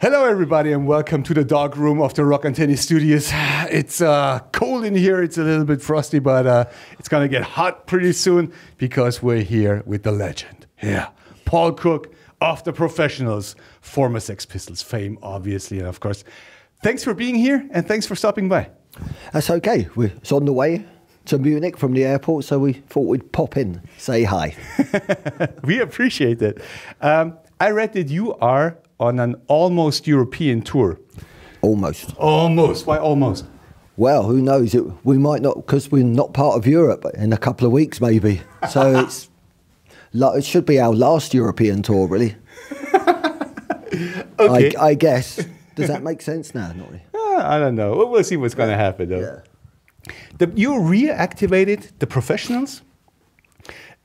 Hello everybody and welcome to the dark room of the Rock Antenne studios. It's cold in here, it's a little bit frosty, but it's gonna get hot pretty soon because we're here with the legend. Yeah, Paul Cook of the Professionals, former Sex Pistols fame obviously, and of course, thanks for being here and thanks for stopping by. That's okay, it's on the way to Munich from the airport, so we thought we'd pop in, say hi. We appreciate it. I read that you are on an almost European tour. Almost. Almost. Why almost? Well, who knows? We might not, because we're not part of Europe in a couple of weeks, maybe. So it should be our last European tour, really. Okay. I guess. Does that make sense now? Not really. I don't know. We'll see what's going to happen, though. Yeah. You reactivated the Professionals,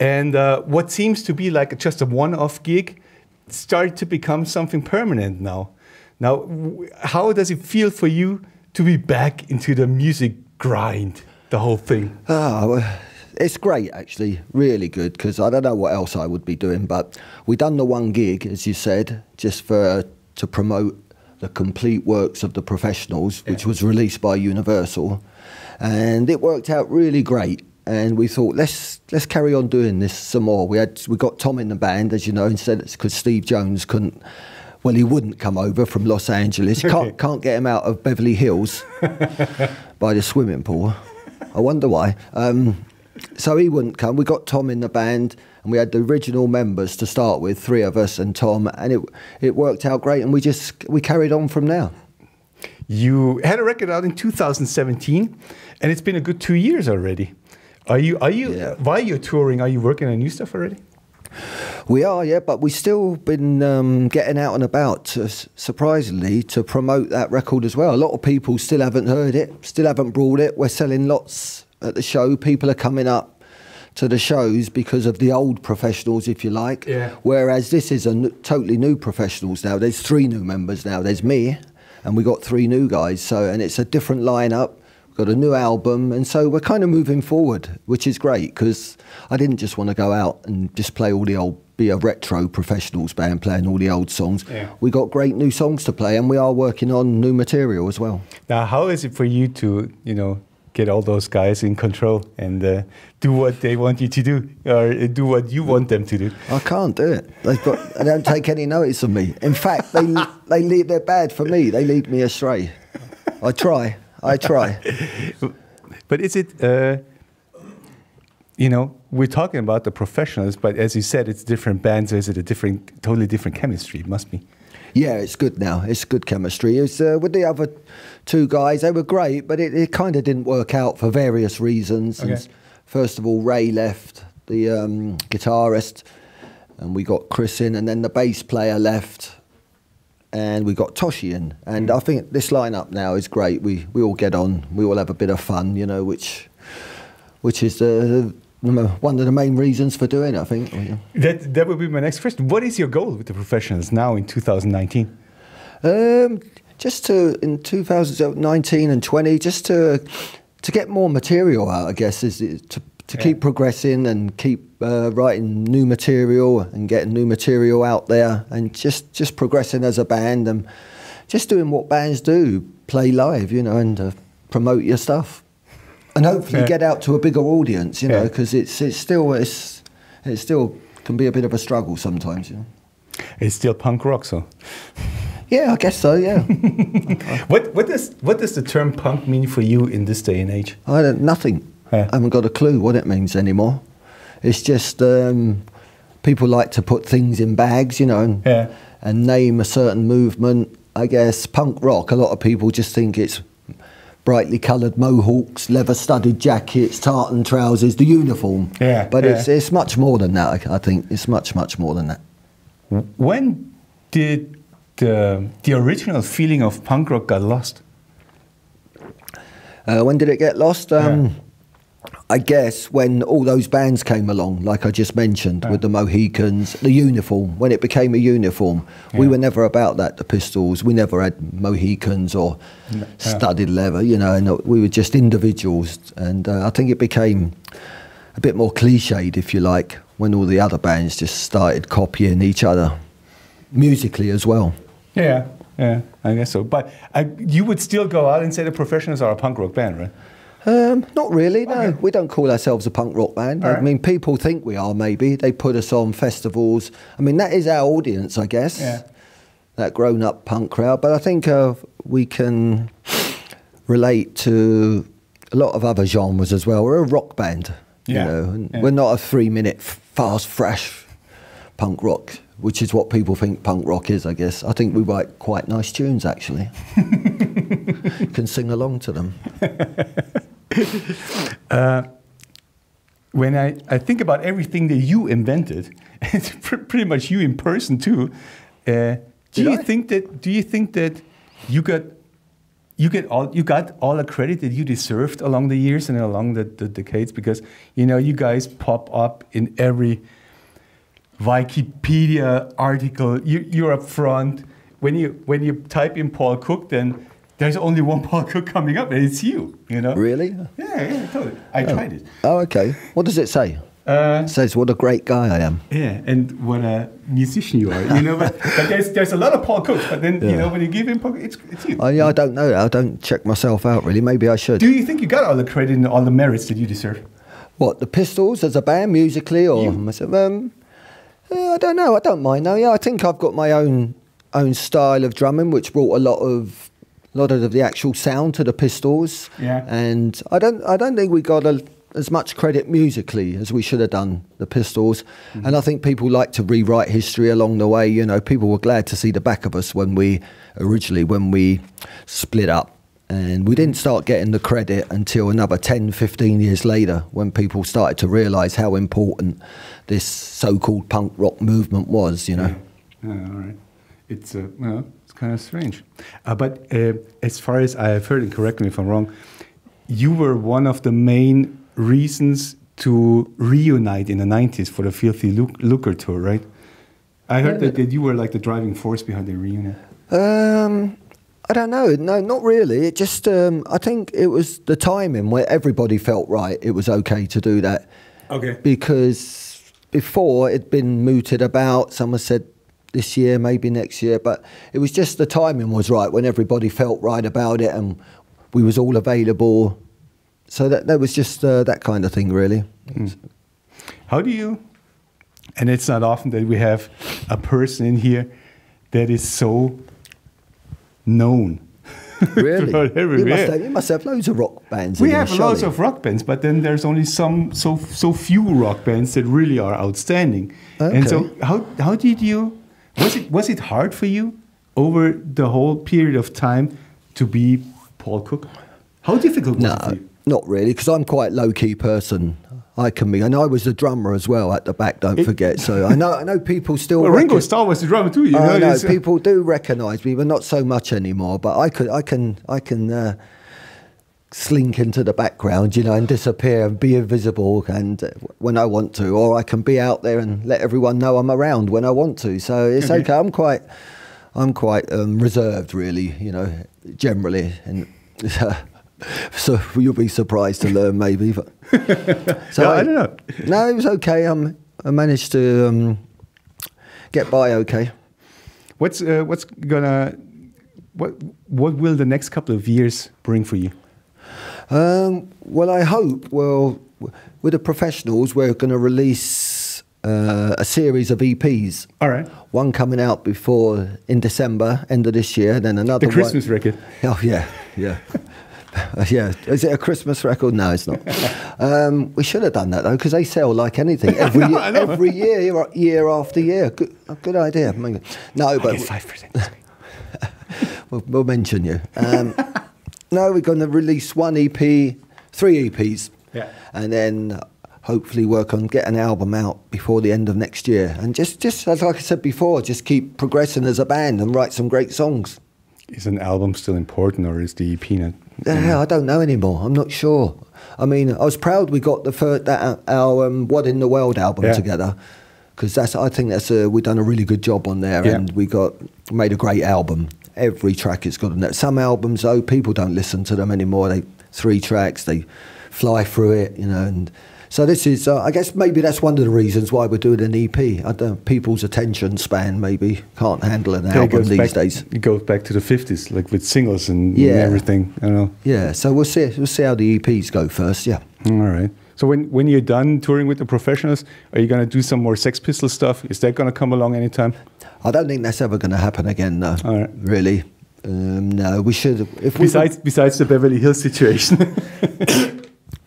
and what seems to be like just a one-off gig started to become something permanent now. Now, how does it feel for you to be back into the music grind, the whole thing? It's great, actually, really good, because I don't know what else I would be doing, but we done the one gig, as you said, just to promote the complete works of the Professionals, which was released by Universal, and it worked out really great. And we thought, let's carry on doing this some more. We got Tom in the band, as you know, instead because Steve Jones couldn't. Well, he wouldn't come over from Los Angeles. Can't get him out of Beverly Hills by the swimming pool. I wonder why. So he wouldn't come. We got Tom in the band, and we had the original members to start with, 3 of us and Tom, and it worked out great. And we carried on from there. You had a record out in 2017, and it's been a good 2 years already. Are you while you're touring, are you working on new stuff already? We are, yeah, but we've still been getting out and about, surprisingly, to promote that record as well. A lot of people still haven't heard it, still haven't brought it. We're selling lots at the show. People are coming up to the shows because of the old Professionals, if you like. Yeah. Whereas this is a totally new Professionals now. There's 3 new members now. There's me, and we got 3 new guys. And it's a different lineup. Got a new album, and so we're kind of moving forward, which is great, because I didn't just want to go out and just play all the old, be a retro Professionals band playing all the old songs. Yeah. We got great new songs to play, and we are working on new material as well. Now, how is it for you to, get all those guys in control and do what they want you to do, or do what you want them to do? I can't do it. They don't take any notice of me. In fact, they're bad for me. They lead me astray. I try. But is it, we're talking about the Professionals, but as you said, it's different bands. So is it a totally different chemistry? It must be. Yeah, it's good now. It's good chemistry. It's, with the other 2 guys, they were great, but it kind of didn't work out for various reasons. Okay. And first of all, Ray left, the guitarist, and we got Chris in, and then the bass player left. And we got Toshi in, and I think this lineup now is great. We all get on, we all have a bit of fun, which is one of the main reasons for doing it, I think. That would be my next question. What is your goal with the Professionals now in 2019? Just in 2019 and 20, just to get more material out, I guess, to keep progressing and keep writing new material and getting new material out there, and just progressing as a band and just doing what bands do, play live, and promote your stuff, and hopefully get out to a bigger audience, because it still can be a bit of a struggle sometimes. It's still punk rock, so. Yeah, I guess so. Yeah. What does the term punk mean for you in this day and age? Nothing. I haven't got a clue what it means anymore. It's just people like to put things in bags, and name a certain movement. I guess punk rock, a lot of people just think it's brightly coloured mohawks, leather-studded jackets, tartan trousers, the uniform. Yeah, but it's much more than that, I think. It's much, much more than that. When did the original feeling of punk rock got lost? When did it get lost? I guess when all those bands came along, like I just mentioned, with the Mohicans, the uniform, when it became a uniform. We were never about that, the Pistols. We never had Mohicans or studded leather, and we were just individuals. And I think it became a bit more cliched, if you like, when all the other bands just started copying each other, musically as well. Yeah, Yeah, I guess so. But you would still go out and say the Professionals are a punk rock band, right? Not really, no. Okay. We don't call ourselves a punk rock band. All I right. mean, people think we are, maybe. They put us on festivals. I mean, that is our audience, I guess. Yeah. That grown-up punk crowd. But I think we can relate to a lot of other genres as well. We're a rock band, Yeah. you know. And Yeah. we're not a 3-minute fast, fresh punk rock, which is what people think punk rock is, I guess. I think we write quite nice tunes, actually. You can sing along to them. When I think about everything that you invented, it's pretty much you in person too. Do you think that you got all the credit that you deserved along the years and along the decades? Because you know you guys pop up in every Wikipedia article. You're up front. When you type in Paul Cook, then there's only one Paul Cook coming up, and it's you. You know? Really? Yeah, totally. I tried it. Oh, okay. What does it say? It says what a great guy I am. Yeah, and what a musician you are. You know, but there's a lot of Paul Cooks, but then you know when you give him Paul, it's you. Oh, yeah, I don't know. I don't check myself out really. Maybe I should. Do you think you got all the credit and all the merits that you deserve? What, the Pistols as a band musically, or myself? I don't know. I don't mind. No, yeah, I think I've got my own style of drumming, which brought a lot of the actual sound to the Pistols. Yeah. And I don't think we got as much credit musically as we should have done, the Pistols. Mm-hmm. And I think people like to rewrite history along the way. You know, people were glad to see the back of us when we split up. And we didn't start getting the credit until another 10, 15 years later, when people started to realise how important this so-called punk rock movement was, you know. Yeah, all right. It's kind of strange. But as far as I have heard, and correct me if I'm wrong, you were one of the main reasons to reunite in the 90s for the Filthy Lucre tour, right? I heard that you were like the driving force behind the reunion. I don't know. No, not really. It just, I think it was the timing where everybody felt right. It was okay to do that. Okay. Because before it'd been mooted about, someone said this year, maybe next year, but it was just the timing was right when everybody felt right about it and we was all available. So that was just that kind of thing, really. Mm. How do you, and it's not often that we have a person in here that is so known. Really? You must have loads of rock bands. We have loads of rock bands, but then there's only so few rock bands that really are outstanding. Okay. And so how did you, was it hard for you over the whole period of time to be Paul Cook? How difficult was it for you? Not really, because I'm quite low-key person. I can be, and I was the drummer as well at the back. Don't forget. So I know people still. Well, Ringo Starr was the drummer too. You know, no, people do recognise me, but not so much anymore. But I can slink into the background, you know, and disappear and be invisible, and when I want to, or I can be out there and let everyone know I'm around when I want to. So it's okay. I'm quite reserved, really. You know, generally, and. So you'll be surprised to learn, maybe. But so yeah, I don't know. No, it was okay. I managed to get by okay. What will the next couple of years bring for you? Well, I hope. Well, with the Professionals, we're going to release a series of EPs. All right. One coming out in December, end of this year. Then another. The Christmas record. Oh yeah. Yeah, is it a Christmas record? No, it's not. We should have done that though, because they sell like anything every year after year. Good idea. No, but 5%. we'll mention you. No, we're going to release one EP, 3 EPs, and then hopefully work on getting an album out before the end of next year. And just as like I said before, just keep progressing as a band and write some great songs. Is an album still important, or is the EP not? I don't know anymore. I'm not sure. I mean, I was proud we got our What in the World album together, because I think we've done a really good job on there, and we made a great album. Every track it's got on there. Some albums though, people don't listen to them anymore. 3 tracks, they fly through it, you know, and So this is, I guess maybe that's one of the reasons why we're doing an EP. I don't, people's attention span maybe can't handle an album these days. It goes back to the 50s, like with singles and everything. I don't know. Yeah, so we'll see how the EPs go first. Yeah. All right. So when you're done touring with the Professionals, are you going to do some more Sex Pistols stuff? Is that going to come along anytime? I don't think that's ever going to happen again. No. All right. Really. No, we should. If besides the Beverly Hills situation.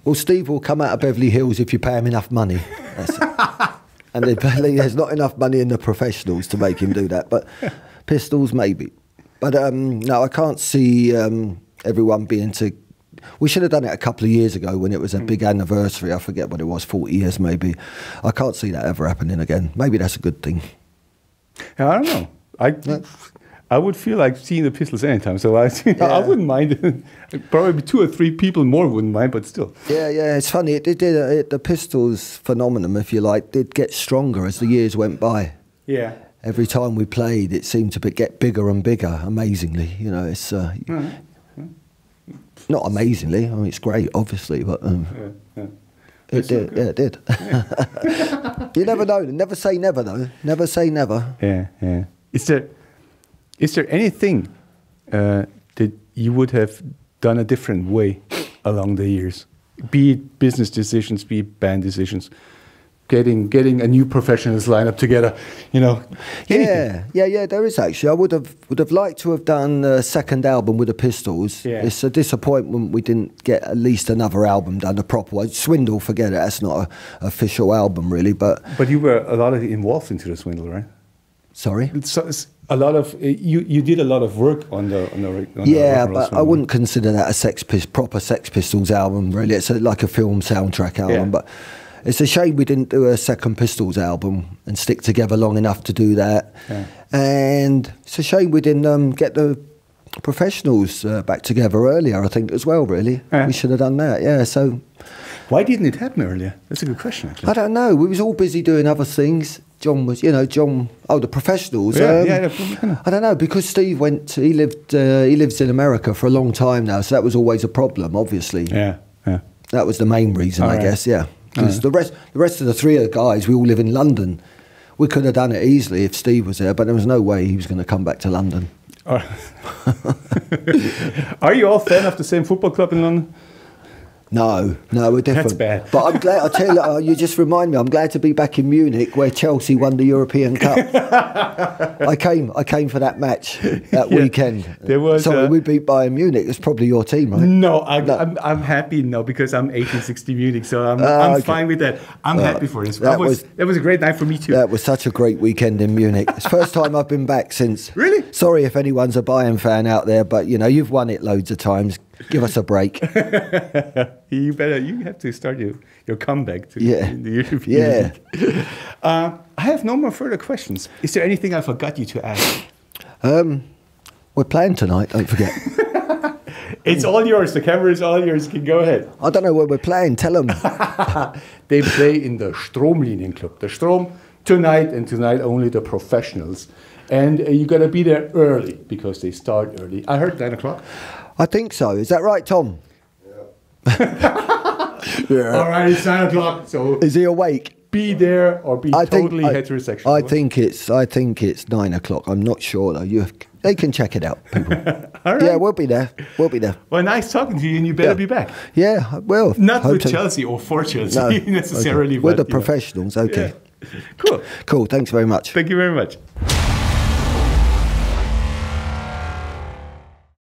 Well, Steve will come out of Beverly Hills if you pay him enough money. And there's not enough money in the Professionals to make him do that. But Pistols, maybe. But no, I can't see everyone being to... We should have done it a couple of years ago when it was a big anniversary. I forget what it was, 40 years maybe. I can't see that ever happening again. Maybe that's a good thing. I don't know. I would feel like seeing the Pistols anytime, so I wouldn't mind. Probably 2 or 3 people more wouldn't mind, but still. Yeah, it's funny. The Pistols phenomenon, if you like, did get stronger as the years went by. Yeah. Every time we played, it seemed to get bigger and bigger. Amazingly, you know, it's not amazingly. I mean, it's great, obviously, but it did. Yeah, it did. You never know. Never say never, though. Never say never. Yeah. Is there anything that you would have done a different way along the years? Be it business decisions, be it band decisions, getting a new Professionals lineup together, you know? Anything. Yeah, there is actually. I would have liked to have done a second album with the Pistols. Yeah. It's a disappointment we didn't get at least another album done, a proper one. Swindle, forget it, that's not an official album really, but you were a lot of involved into the Swindle, right? Sorry? It's a lot of you did a lot of work on the yeah, but I wouldn't consider that a proper Sex Pistols album really. It's like a film soundtrack album, but it's a shame we didn't do a second Pistols album and stick together long enough to do that. Yeah. And it's a shame we didn't get the Professionals back together earlier, I think, as well, really. Yeah. We should have done that, yeah. So why didn't it happen earlier? That's a good question, actually. I don't know. We was all busy doing other things. John was, the Professionals. I don't know, because Steve he lives in America for a long time now, so that was always a problem, obviously. Yeah. That was the main reason, I guess, yeah. Because the rest of the 3 guys, we all live in London. We could have done it easily if Steve was there, but there was no way he was going to come back to London. Are you all fan of the same football club in London? No, we're different. That's bad. But I'm glad. I tell you, you just remind me. I'm glad to be back in Munich, where Chelsea won the European Cup. I came for that match that weekend. Sorry, we beat Bayern Munich. It's probably your team, right? No, I'm happy because I'm 1860 Munich, so I'm fine with that. I'm happy for this. That was a great night for me too. That was such a great weekend in Munich. It's the first time I've been back since. Really? Sorry if anyone's a Bayern fan out there, but you've won it loads of times. Give us a break. You have to start your comeback to the European League. I have no more further questions. Is there anything I forgot you to ask? We're playing tonight, don't forget. It's all yours. The camera is all yours. You can go ahead. I don't know where we're playing. Tell them. They play in the Stromlinienclub. The Strom tonight, and tonight only the Professionals. And you got to be there early because they start early. I heard 9 o'clock. I think so. Is that right, Tom? Yeah. All right, it's 9 o'clock. So is he awake? Be there or be totally heterosexual. I think it's 9 o'clock. I'm not sure though. They can check it out, people. All right. Yeah, we'll be there. Well, nice talking to you, and you better be back. Yeah, I will. Not with Chelsea or for Chelsea necessarily. Okay. We're the Professionals. Okay. Yeah. Cool. Thanks very much. Thank you very much.